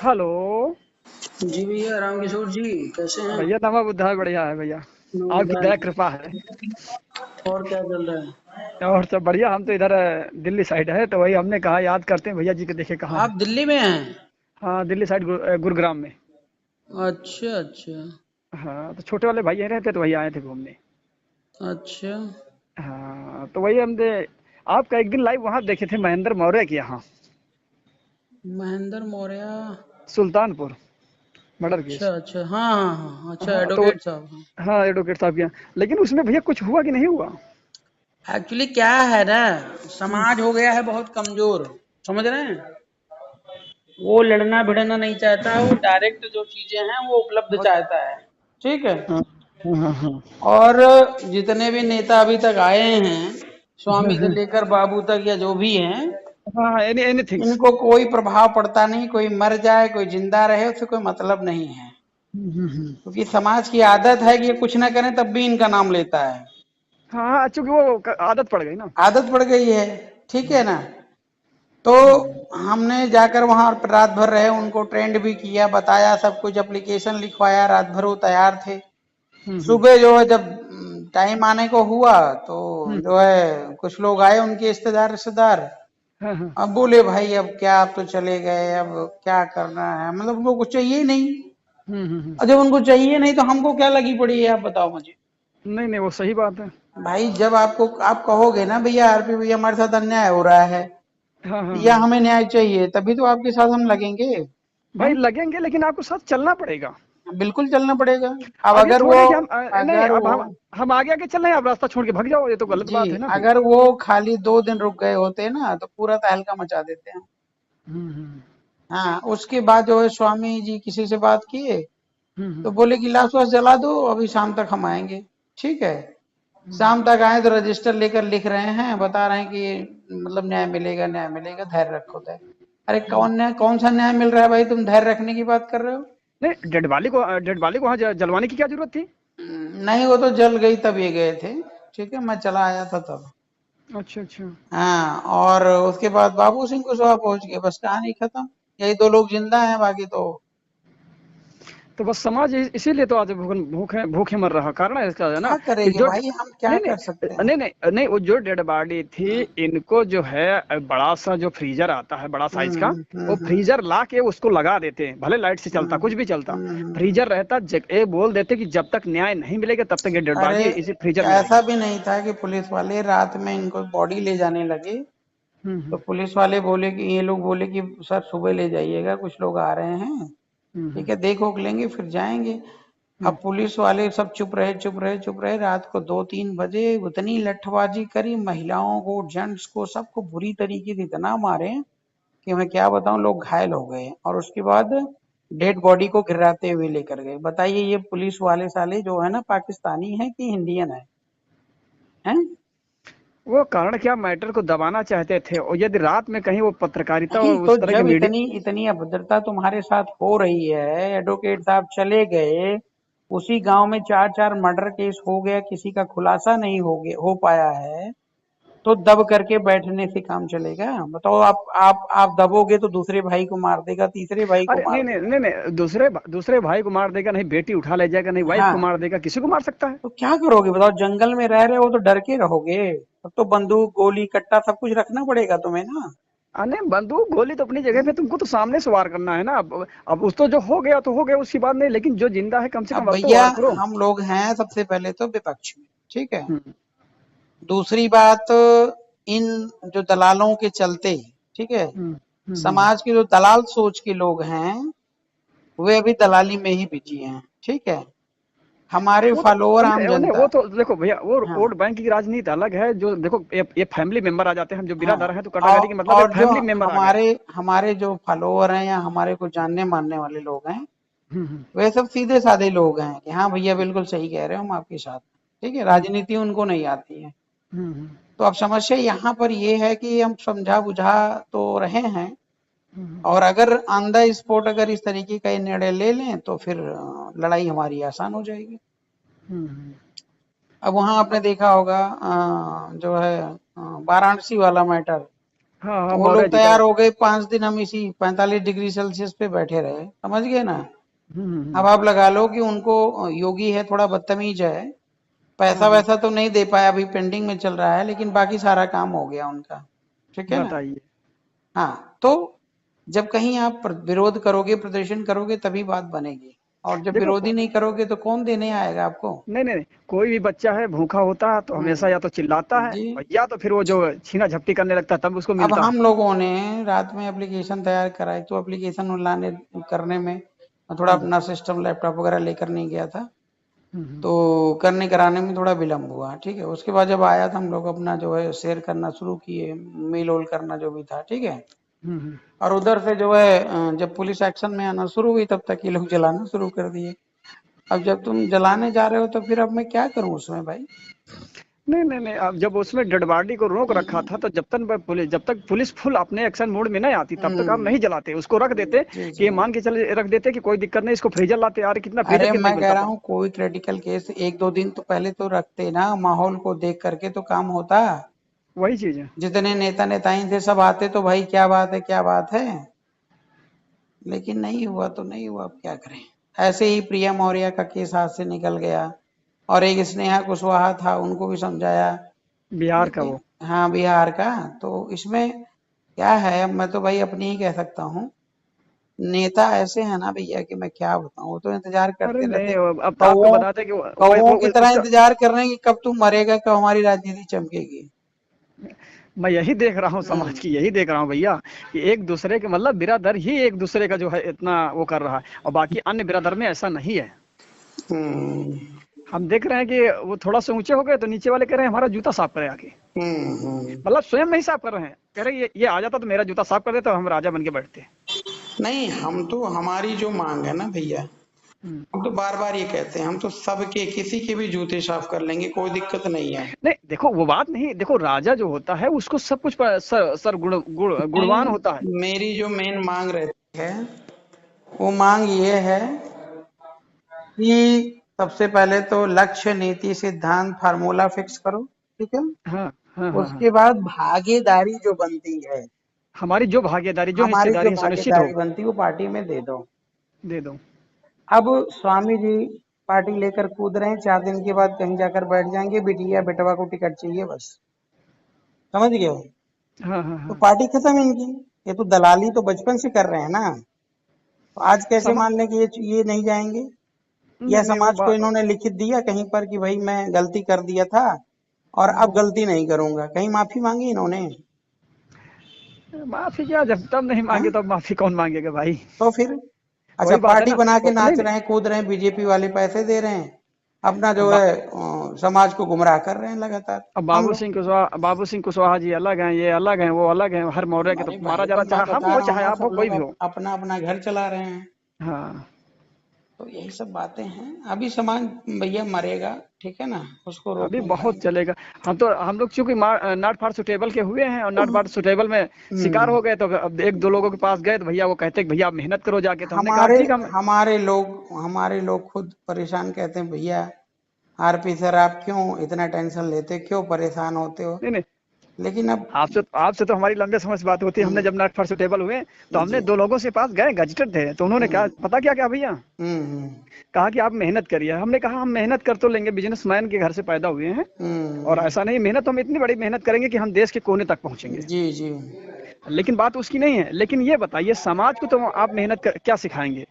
Hello. जी भैया, राम किशोर जी कैसे हैं? भैया नमा बुद्धा बढ़िया है भैया। आपकी नमस्कार। दया कृपा है। और क्या चल रहा है? और सब बढ़िया। हम तो इधर दिल्ली साइड है, तो वही हमने कहा याद करते हैं भैया जी को, देखे कहाँ है। आप दिल्ली में हैं? हाँ, दिल्ली साइड गुरुग्राम में। अच्छा अच्छा। हाँ, तो छोटे वाले भाई यहीं रहते, तो वही आए थे घूमने। अच्छा। हाँ, तो वही हमने आपका एक दिन लाइव वहाँ देखे थे, महेंद्र मौर्य के यहाँ, महेंद्र मौर्य। सुल्तानपुर मर्डर अच्छा केस। अच्छा, हाँ हाँ हाँ, अच्छा हाँ तो एडवोकेट साहब, हाँ। हाँ, एडवोकेट साहब के यहाँ। लेकिन उसमें भैया कुछ हुआ कि नहीं हुआ? एक्चुअली क्या है ना, हम्म, समाज हो गया है बहुत कमजोर। समझ रहे हैं? वो लड़ना भिड़ना नहीं चाहता, वो डायरेक्ट जो चीजें हैं वो उपलब्ध चाहता है। ठीक है। हाँ हाँ हाँ और जितने भी नेता अभी तक आए हैं, हाँ स्वामी से हाँ लेकर बाबू तक या जो भी हैं, हाँ, एनीथिंग्स। इनको कोई प्रभाव पड़ता नहीं। कोई मर जाए कोई जिंदा रहे उससे कोई मतलब नहीं है। क्योंकि समाज की आदत है कि ये कुछ ना करें तब भी इनका नाम लेता है। हाँ हाँ, चूंकि वो आदत पड़ गई ना। आदत पड़ गई है। ठीक है ना। तो हमने जाकर वहां रात भर रहे, उनको ट्रेंड भी किया, बताया सब कुछ, एप्लीकेशन लिखवाया, रात भर वो तैयार थे। हम्म हम्म सुबह जो है जब टाइम आने को हुआ तो हम्म, जो है कुछ लोग आए उनके रिश्तेदार। हाँ हाँ अब बोले भाई अब क्या, अब तो चले गए, अब क्या करना है, मतलब उनको कुछ चाहिए ही नहीं। और जब उनको चाहिए नहीं तो हमको क्या लगी पड़ी है, आप बताओ मुझे। नहीं नहीं, वो सही बात है। भाई जब आपको आप कहोगे ना भैया आरपी भैया हमारे साथ अन्याय हो रहा है हाँ हाँ या हाँ, हमें न्याय चाहिए, तभी तो आपके साथ हम लगेंगे। भाई हैं? लगेंगे, लेकिन आपको साथ चलना पड़ेगा। बिल्कुल चलना पड़ेगा। अब अब ये अगर वो थोड़ी है कि हम नहीं, अगर अब वो हम आगे आगे चल रहे हैं, आप रास्ता छोड़ के भाग जाओ, ये तो गलत जी, बात है ना फिर। अगर वो खाली 2 दिन रुक गए होते ना तो पूरा तहलका मचा देते हैं। हम्म हाँ, उसके बाद जो है स्वामी जी किसी से बात किए हम्म तो बोले कि लाश वाश जला दो, अभी शाम तक हम आएंगे। ठीक है। हम्म, शाम तक आए तो रजिस्टर लेकर लिख रहे हैं, बता रहे हैं कि मतलब न्याय मिलेगा, न्याय मिलेगा, धैर्य रखो धैर्य। अरे हम्म। कौन सा न्याय मिल रहा है भाई, तुम धैर्य रखने की बात कर रहे हो? नहीं, डेड बॉडी को वहाँ जलवाने की क्या जरूरत थी? नहीं, वो तो जल गई तब ये गए थे। ठीक है, मैं चला आया था तब। अच्छा अच्छा। हाँ, और उसके बाद बाबू सिंह कुशवाहा पहुंच गए, बस कहानी खत्म। यही 2 लोग जिंदा हैं, बाकी तो तो बस समाज इसीलिए तो आज भूखे भूखे मर रहा, कारण है इसका, है ना? क्या कि करेंगे जो भाई, हम क्या नहीं कर नहीं सकते हैं? नहीं नहीं नहीं, वो जो डेड बॉडी थी, इनको जो है बड़ा सा जो फ्रीजर आता है बड़ा साइज का, वो हम्म। फ्रीजर ला के उसको लगा देते हैं, भले लाइट से चलता, हम्म कुछ भी चलता, हम्म। फ्रीजर रहता, ये बोल देते कि जब तक न्याय नहीं मिलेगा तब तक ये डेड अरे बॉडी इसी फ्रीजर में ऐसा रहेगी। भी नहीं था कि पुलिस वाले रात में इनको बॉडी ले जाने लगे तो हम्म पुलिस वाले बोले कि ये लोग बोले कि सर सुबह ले जाइएगा, कुछ लोग आ रहे हैं। हम्म ठीक है, देख ओख लेंगे फिर जाएंगे। हम्म अब पुलिस वाले सब चुप रहे चुप रहे चुप रहे, रात को 2-3 बजे उतनी लठबाजी करी, महिलाओं को जेंट्स को सबको बुरी तरीके से इतना मारे कि मैं क्या बताऊं, लोग घायल हो गए। और उसके बाद डेड बॉडी को गिराते हुए लेकर गए। बताइए ये पुलिस वाले साले जो है ना, पाकिस्तानी है कि इंडियन है? हैं? वो कारण क्या, मैटर को दबाना चाहते थे, और यदि रात में कहीं वो पत्रकारिता नहीं और तो उस तरह की जब मीडिया। इतनी इतनी अभद्रता तुम्हारे साथ हो रही है, एडवोकेट साहब चले गए, उसी गांव में 4-4 मर्डर केस हो गया, किसी का खुलासा नहीं हो पाया है, तो दब करके बैठने से काम चलेगा? बताओ, आप दबोगे तो दूसरे भाई को मार देगा, तीसरे भाई को अरे मार नहीं नहीं देगा। नहीं नहीं, दूसरे भाई को मार देगा, नहीं बेटी उठा ले जाएगा, नहीं वाइफ को हाँ, मार देगा, किसी को मार सकता है। तो क्या करोगे बताओ, जंगल में रह रहे हो तो डर के रहोगे। अब तो बंदूक गोली कट्टा सब कुछ रखना पड़ेगा तुम्हें ना। अरे बंदूक गोली तो अपनी जगह पे, तुमको तो सामने से वार करना है ना। अब उस तो जो हो गया तो हो गया, उसकी बात नहीं, लेकिन जो जिंदा है कम से अब कम अब तो भैया वार करो। हम लोग हैं सबसे पहले तो विपक्ष में। ठीक है। हम्म दूसरी बात, इन जो दलालों के चलते, ठीक है, हम्म हम्म समाज के जो दलाल सोच के लोग हैं वे अभी दलाली में ही बिजी हैं। ठीक है। हमारे वो तो फॉलोअर आम नहीं नहीं, जनता। वो तो देखो भैया, वो हाँ। वोट बैंक की राजनीति अलग है। जो देखो, ये फैमिली मेंबर आ जाते हैं, हम जो हाँ, बिरादर हैं, तो कटाकटी के मतलब ये और जो फैमिली मेंबर आ गए। हमारे हमारे जो फॉलोअर हैं या हमारे को जानने मानने वाले लोग हैं, हम्म वे सब सीधे साधे लोग हैं कि हाँ भैया बिल्कुल सही कह रहे हो, हम आपके साथ हैं। ठीक है, हम्म राजनीति उनको नहीं आती है। हम्म तो अब समस्या यहाँ पर ये है कि हम समझा बुझा तो रहे हैं, हम्म और अगर ऑन द स्पॉट अगर इस तरीके का ये निर्णय ले लें तो फिर लड़ाई हमारी आसान हो जाएगी। हम्म। अब वहां आपने देखा होगा जो है वाराणसी वाला मैटर, हाँ हाँ, वो मौर्य लोग जी का तैयार वो। हो गए, 5 दिन हम इसी 45 डिग्री सेल्सियस पे बैठे रहे, समझ गए ना। अब हम्म। आप लगा लो कि उनको, योगी है थोड़ा बदतमीज है, पैसा हाँ, वैसा तो नहीं दे पाया, अभी पेंडिंग में चल रहा है, लेकिन बाकी सारा काम हो गया उनका, ठीक है ना। बताइए। हाँ, तो जब कहीं आप विरोध करोगे, प्रदर्शन करोगे, तभी बात बनेगी। और जब देखो विरोध ही नहीं करोगे तो कौन देने आएगा आपको। नहीं नहीं नहीं, कोई भी बच्चा है भूखा होता है तो हमेशा या तो चिल्लाता है, जी। और या तो फिर वो जो छीना झपटी करने लगता है तब उसको अब मिलता है। हम लोगों ने रात में एप्लीकेशन तैयार कराई, तो एप्लीकेशन लाने करने में मैं थोड़ा हम्म अपना सिस्टम लैपटॉप वगैरह लेकर नहीं गया था, हम्म तो करने कराने में थोड़ा विलम्ब हुआ, ठीक है। उसके बाद जब आया था, हम लोग अपना जो है शेयर करना शुरू किए, मेल ओल करना जो भी था, ठीक है। हम्म। और उधर से जो है जब पुलिस एक्शन में आना शुरू हुई, तब तक ये लोग जलाना शुरू कर दिए। अब जब तुम जलाने जा रहे हो तो फिर अब मैं क्या करूं उसमें भाई। नहीं नहीं नहीं, अब जब उसमें डेड बॉडी को रोक रखा था तो जब तक पुलिस फुल अपने एक्शन मोड में नहीं आती तब तक आप हम्म। नहीं जलाते, उसको रख देते जी कि जी। ये मान के चले, रख देते कि कोई दिक्कत नहीं, इसको फ्रीजर लाते यार, कितना फ्रीजर अरे कितना मैं ही कह मिलता रहा था। हूँ, कोई क्रिटिकल केस 1-2 दिन तो पहले तो रखते ना, माहौल को देख करके तो काम होता। वही चीज है। जितने नेता नेताइन थे सब आते तो भाई क्या बात है, क्या बात है। लेकिन नहीं हुआ तो नहीं हुआ, अब क्या करें। ऐसे ही प्रिया मौर्य का केस हाथ से निकल गया, और एक स्नेहा कुशवाहा था, उनको भी समझाया। बिहार का लेकिन वो। हाँ, बिहार का। तो इसमें क्या है, अब मैं तो भाई अपनी ही कह सकता हूँ। नेता ऐसे है ना भैया कि मैं क्या बताऊं, वो तो इंतजार अरे करते नहीं, रहते, अब आपको कौओं बताते कि कौओं की तरह उसका, इंतजार कर रहे हैं कि कब तू मरेगा, कब हमारी राजनीति चमकेगी। मैं यही देख रहा हूँ समाज हम्म। की, यही देख रहा हूँ भैया कि एक दूसरे के मतलब बिरादर ही एक दूसरे का जो है इतना वो कर रहा है, और बाकी अन्य बिरादर में ऐसा नहीं है। हम्म। हम देख रहे हैं कि वो थोड़ा सा ऊंचे हो गए तो नीचे वाले कह रहे हैं हमारा जूता साफ करे आके, हम्म। मतलब स्वयं नहीं साफ कर रहे हैं, कह रहे हैं ये आ जाता तो मेरा जूता साफ कर देता तो हम राजा बन के बैठते। नहीं, हम तो, हमारी जो मांग है ना भैया, हम्म। हम तो बार बार ये कहते हैं, हम तो सबके, किसी के भी जूते साफ कर लेंगे, कोई दिक्कत नहीं है। नहीं देखो वो बात नहीं, देखो राजा जो होता है उसको सब कुछ सर गुणवान होता है। नहीं, मेरी जो मेन मांग रहती है, वो मांग ये है कि सबसे पहले तो लक्ष्य, नीति, सिद्धांत, फार्मूला फिक्स करो, ठीक है। हाँ हाँ हाँ हाँ। उसके बाद भागीदारी जो बनती है, हमारी जो भागीदारी जो हमारी जो हिस्सेदारी है सुनिश्चित भागीदारी हो। बनती है, वो पार्टी में दे दो। दे दो। अब स्वामी जी पार्टी लेकर कूद रहे हैं, 4 दिन के बाद कहीं जाकर बैठ जाएंगे, बिटिया बेटवा को टिकट चाहिए बस, समझ गए हो। हाँ हाँ तो हाँ। पार्टी खत्म इनकी। ये तो दलाली तो बचपन से कर रहे हैं ना, तो आज कैसे सम मान लें कि ये नहीं जाएंगे। नहीं यह नहीं वो समाज को बात, इन्होंने लिखित दिया कहीं पर कि भाई मैं गलती कर दिया था, और अब गलती नहीं करूंगा, कहीं माफी मांगी इन्होंने। माफी क्या, जब तब नहीं हाँ, मांगे तब माफी कौन मांगेगा भाई। तो फिर अच्छा, वही बात है पार्टी ना। बना के नहीं नाच नहीं, रहे हैं, कूद रहे हैं, बीजेपी वाले पैसे दे रहे हैं, अपना अब जो है समाज को गुमराह कर रहे हैं लगातार। अब हम लोग, बाबू सिंह कुशवाहा जी अलग हैं, ये अलग हैं, वो अलग हैं, हर मौर्य के तो अरे मारा भाई, जा तो रहा, मैं चाहे हम बता हो रहा हूँ चाहे ना, आप हो, सब कोई लोग भी हो। अपना अपना घर चला रहे हैं। हाँ। तो यही सब बातें हैं, अभी समाज भैया मरेगा, ठीक है ना, उसको रोक अभी नहीं बहुत पाएंगे। चलेगा। हम लोग चूंकि नॉट फॉर सुटेबल के हुए हैं और नॉट फॉर सुटेबल में शिकार हम्म। हो गए, तो अब एक दो लोगों के पास गए तो भैया वो कहते हैं कि भैया आप मेहनत करो जाके, तो हमने कहा हमारे ठीक है हम। हमारे लोग खुद परेशान, कहते हैं भैया आरपी सर आप क्यों इतना टेंशन लेते, क्यों परेशान होते हो। नहीं नहीं, लेकिन अब, आपसे तो हमारी लंबे समय से बात होती है, हमने हम्म, जब नॉट फॉर सुटेबल हुए तो हमने जी, दो लोगों से पास गए, गजटेड थे, तो उन्होंने कहा हम्म, पता क्या क्या भैया, हम्म, कहा कि आप मेहनत करिए, हमने कहा हम मेहनत कर तो लेंगे, बिजनेसमैन के घर से पैदा हुए हैं, और हम्म, ऐसा नहीं, मेहनत हम इतनी बड़ी मेहनत करेंगे कि हम देश के कोने तक पहुंचेंगे। जी जी। लेकिन बात उसकी नहीं है, लेकिन ये बताइए समाज को तो आप क्या सिखाएंगे,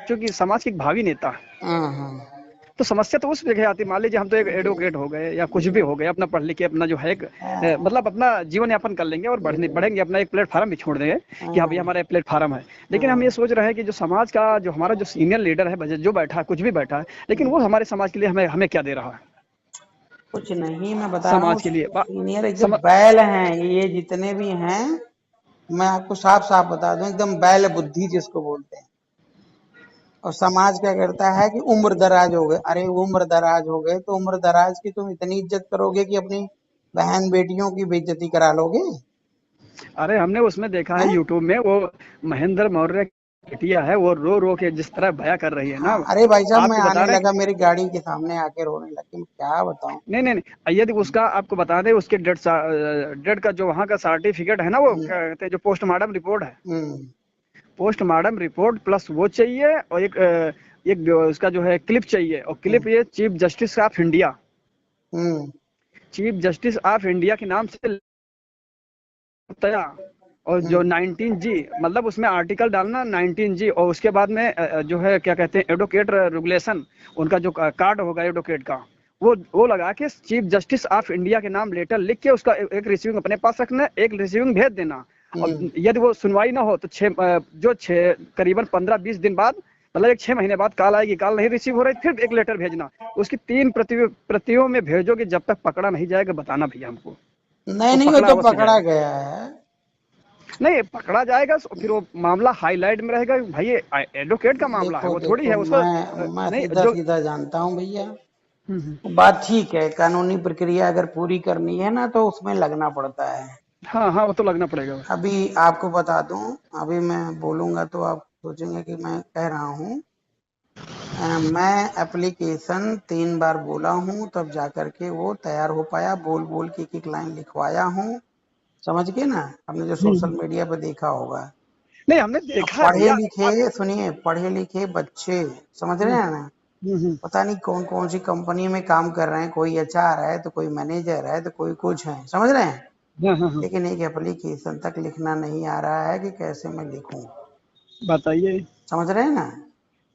क्योंकि समाज के एक भावी नेता। हाँ हाँ। तो समस्या तो उस जगह आती है, मान लीजिए हम तो एक एडवोकेट हो गए या कुछ भी हो गए, अपना पढ़ लिख के अपना जो है मतलब अपना जीवन यापन कर लेंगे और बढ़ेंगे, अपना एक प्लेटफार्म भी छोड़ देंगे कि हाँ भैया हाँ हमारा एक प्लेटफार्म है। लेकिन हम ये हाँ। सोच रहे हैं कि जो समाज का जो हमारा जो सीनियर लीडर है, जो बैठा है, कुछ भी बैठा है, लेकिन वो हमारे समाज के लिए हमें हमें क्या दे रहा है, कुछ नहीं, मैं बता रहा हूँ, समाज के लिए सीनियर एकदम सम, बैल हैं, ये जितने भी हैं, मैं आपको साफ साफ बता दूं, एकदम बैल बुद्धि जिसको बोलते हैं। और समाज क्या करता है कि उम्र दराज हो गए, अरे उम्र दराज हो गए तो उम्र दराज की तुम इतनी इज्जत करोगे कि अपनी बहन बेटियों की बेइज्जती करा लोगे। अरे हमने उसमें देखा है हैं? यूट्यूब में वो महेंद्र मौर्य बिटिया है, वो रो रो के जिस तरह बया कर रही है ना, हाँ, अरे भाई साहब मैं आपको बता आने रहे लगा, हैं। मेरी गाड़ी के सामने आके रोने लगी, मैं क्या बताऊं। नहीं नहीं नहीं, यदि उसका आपको बता दें, उसके डेड का जो वहाँ का सर्टिफिकेट है ना, वो हम्म क्या कहते हैं, जो पोस्टमार्टम रिपोर्ट है, हम्म पोस्टमार्टम रिपोर्ट प्लस वो चाहिए, और एक उसका जो है क्लिप चाहिए, और हम्म क्लिप ये chief justice of India, hmm chief justice of India के नाम से तया, और जो हम्म 19 जी, मतलब उसमें आर्टिकल डालना 19 जी, और उसके बाद में जो है क्या कहते हैं, एडवोकेट रेगुलेशन, उनका जो कार्ड होगा एडवोकेट का, वो लगा के चीफ जस्टिस ऑफ इंडिया के नाम लेटर लिख के उसका एक रिसीविंग अपने पास रखना, एक रिसीविंग भेज देना। और हम्म यदि वो सुनवाई ना हो तो छः करीबन 15-20 दिन बाद, मतलब एक 6 महीने बाद कॉल आएगी, कॉल नहीं रिसीव हो रही, फिर एक लेटर भेजना, उसकी 3 प्रतियों में भेजोगे, जब तक पकड़ा नहीं जाएगा बताना भैया हमको। नहीं वो नहीं, वो पकड़ा तो अवश्य पकड़ा जाएगा। गया है। नहीं पकड़ा जाएगा, फिर वो मामला हाईलाइट में रहेगा, भाई ये एडवोकेट का मामला है, देखो वो थोड़ी देखो, है उसको मैं नहीं सीधा जो। सीधा जानता हूँ भैया। हम्म। बात ठीक है, कानूनी प्रक्रिया अगर पूरी करनी है ना तो उसमें लगना पड़ता है। हाँ हाँ, वो तो लगना पड़ेगा बस। अभी आपको बता दूं, अभी मैं बोलूंगा तो आप सोचेंगे कि मैं कह रहा हूँ। मैं एप्लीकेशन 3 बार बोला हूँ तब जाकर के वो तैयार हो पाया, बोल बोल के एक एक लाइन लिखवाया हूँ। समझ गए ना, आपने जो सोशल हम्म। मीडिया पे देखा होगा। नहीं हमने अब देखा है पढ़े भैया। लिखे, सुनिए, पढ़े लिखे बच्चे, समझ रहे हम्म हैं ना, हम्म। पता नहीं कौन कौन सी कंपनी में काम कर रहे हैं, कोई एचआर है तो कोई मैनेजर है तो कोई कुछ है, समझ रहे हैं। हाँ हाँ हाँ। लेकिन एक एप्लीकेशन तक लिखना नहीं आ रहा है कि कैसे मैं लिखूं। बताइए। समझ रहे हैं ना।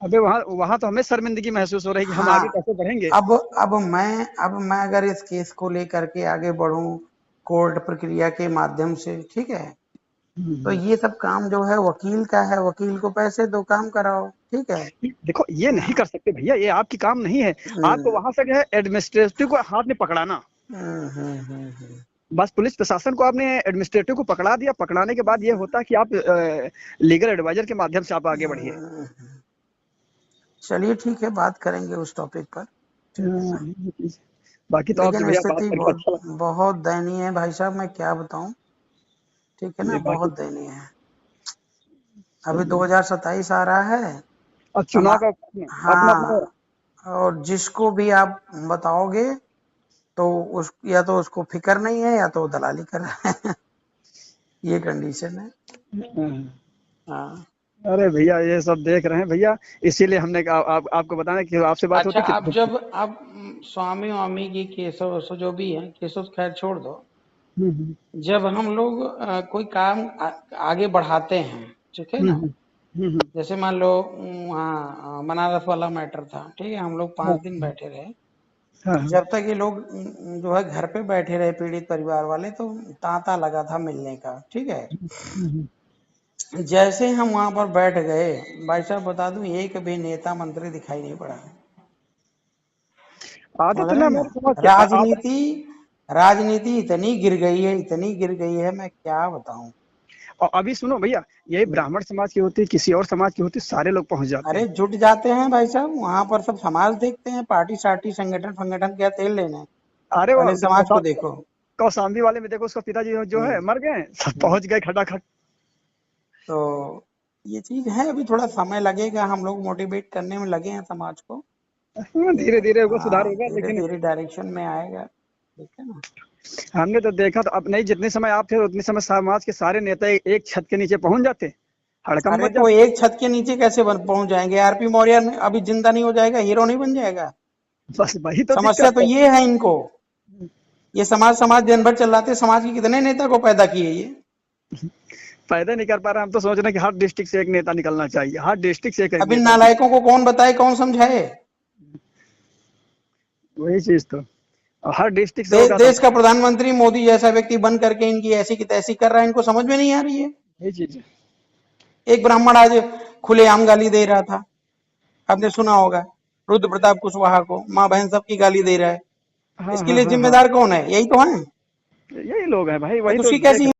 अबे वहाँ वहाँ तो हमें शर्मिंदगी महसूस हो रही है कि हम हाँ, आगे कैसे बढ़ेंगे। अब अब मैं अगर इस केस को लेकर के आगे बढ़ूं कोर्ट प्रक्रिया के माध्यम से, ठीक है, तो हम्म। ये सब काम जो है वकील का है, वकील को पैसे दो, काम कराओ, ठीक है। देखो ये नहीं कर सकते भैया, ये आपकी काम नहीं है। आपको हम्म वहां से जो है एडमिनिस्ट्रेटिव को हाथ में पकड़ाना, हम्म। बस पुलिस प्रशासन को आपने एडमिनिस्ट्रेटिव को पकड़ा दिया, पकड़ाने के बाद ये होता है कि आप लीगल एडवाइजर के माध्यम से आप आगे बढ़िए। हम्म। चलिए ठीक है, बात करेंगे उस टॉपिक पर, ठीक है ना। बाकी तो आपसे लेकिन भैया बात स्थिति करके बहुत अच्छा लगा। बहुत दयनीय है भाई साहब, मैं क्या बताऊं, ठीक है ना, ये बाकी बहुत दयनीय है। अभी सही है। 2027 आ रहा है। अब समा चुनाव का अपना अपना। हाँ, और जिसको भी आप बताओगे तो उस या तो उसको फिक्र नहीं है या तो वो दलाली कर रहा है। ये कंडीशन है। हाँ। अरे भैया ये सब देख रहे हैं भैया, इसीलिए हमने कहा आपको बताना कि आपसे बात अच्छा, होती कि। अब जब अब स्वामी वामी की केसो वसो जो भी है, केसो तो खैर छोड़ दो। हम्म जब हम लोग कोई काम आगे बढ़ाते हैं, ठीक है हम्म ना, हम्म हम्म, जैसे मान लो वहाँ बनारस वाला मैटर था, ठीक है, हम लोग हाँ 5 दिन बैठे रहे। हाँ हाँ, जब तक ये लोग जो है घर पे बैठे रहे पीड़ित परिवार वाले, तो तांता लगा था मिलने का, ठीक है। हम्म। जैसे हम वहां पर बैठ गए, भाई साहब बता दूं, एक भी नेता मंत्री दिखाई नहीं पड़ा। समझ आदत रहे ना हैं ना। मेरे समझ के राजनीति राजनीति इतनी गिर गई है, इतनी गिर गई है, मैं क्या बताऊं। और अभी सुनो भैया, यही ब्राह्मण समाज की होती, किसी और समाज की होती, सारे लोग पहुंच जाते अरे हैं। जुट जाते हैं भाई साहब, वहां पर सब समाज देखते हैं, पार्टी सार्टी संगठन संगठन क्या तेल लेना है, अरे वो पहले समाज को देखो। कौशाम्बी वाले में देखो, उसका पिताजी जो है हम्म मर गए, सब हम्म। पहुंच गए खटाखट। तो ये चीज है, अभी थोड़ा समय लगेगा, हम लोग मोटिवेट करने में लगे हैं समाज को। धीरे धीरे होगा, सुधार हाँ, होगा, धीरे लेकिन धीरे डायरेक्शन में आएगा, ठीक है ना। हमने तो देखा, तो अब नहीं, जितने समय आप थे उतने समय समाज के सारे नेता एक छत के नीचे पहुंच जाते, हड़कंप अरे मच तो जाता। एक छत के नीचे कैसे पहुंच जाएंगे, आरपी मौर्य अभी जिंदा नहीं हो जाएगा, हीरो नहीं बन जाएगा। बस वही तो समस्या दिक्कत तो है। ये है इनको। ये समाज समाज दिन भर चलाते, समाज के कितने नेता को पैदा किए ये। फायदा नहीं कर पा रहे, हम तो सोच रहे हैं कि हर डिस्ट्रिक्ट से एक नेता निकलना चाहिए, हर डिस्ट्रिक्ट से एक अब इन नेता। नालायकों को कौन बताए, कौन समझाए। वही चीज तो, और हर डिस्ट्रिक्ट से होगा तब। देश का प्रधानमंत्री मोदी जैसा व्यक्ति बन करके इनकी ऐसी की तैसी कर रहा है, इनको समझ में नहीं आ रही है। वही चीज है। एक ब्राह्मण आज खुलेआम गाली दे रहा था, आपने सुना होगा, रुद्र प्रताप कुशवाहा को माँ बहन सबकी गाली दे रहा है। हाँ इसके हाँ लिए हाँ हाँ, जिम्मेदार कौन है, यही तो है। यही लोग हैं भाई, वही तो तो उसकी देख। कैसी